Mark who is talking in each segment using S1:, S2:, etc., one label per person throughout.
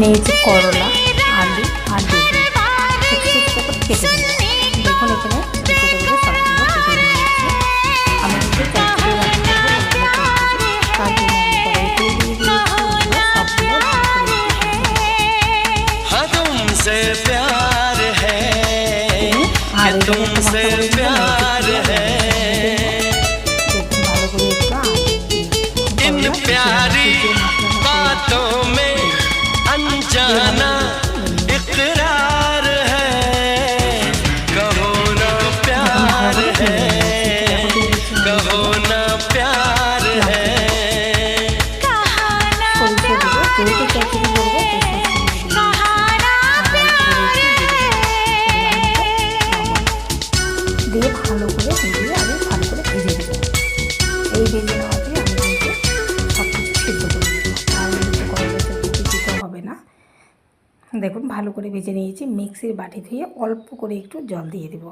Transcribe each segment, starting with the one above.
S1: নিয়েছি করলা, আলু আর বেগুন ছোটো ছোটো করে কেটে নেব। দেখুন এখানে ছোটো ছোটো করে সবগুলো কেটে নিয়েছি। আমি কিন্তু চচ্চড়ি রান্না করবো, তার জন্য আমি কড়াইতে দিয়ে দিয়েছি। এগুলো সবগুলো ভালো করে আর এখানে একটা মশলা করে দেবো, দেখুন ভালো করে একটু
S2: इकरार है कहो ना प्यार है कहो ना प्यार है
S1: দিয়ে ভালো করে দিয়ে আমি ভালো করে ভেজে দেবো। এই ভেজে নেওয়াতে আমি কিন্তু সব কিছু সিদ্ধ করে দেবো, আর করলা চচ্চড়ি দিতে হবে না। দেখুন ভালো করে ভেজে নিয়েছি। মিক্সির বাটি ধুয়ে অল্প করে একটু জল দিয়ে দেব।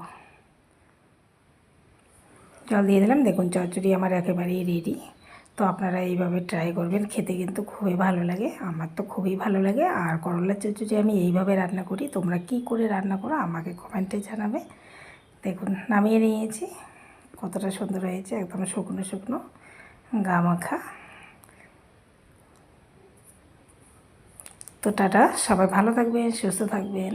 S1: জল দিয়ে দিলাম। দেখুন চচ্চড়ি আমার একেবারেই রেডি। তো আপনারা এইভাবে ট্রাই করবেন, খেতে কিন্তু খুবই ভালো লাগে। আমার তো খুবই ভালো লাগে। আর করলার চচ্চড়ি আমি এইভাবে রান্না করি, তোমরা কি করে রান্না করো আমাকে কমেন্টে জানাবে। দেখুন নামিয়ে নিয়েছি, কতটা সুন্দর হয়েছে, একদম শুকনো শুকনো গা মাখা। তো টাটা, সবাই ভালো থাকবেন, সুস্থ থাকবেন।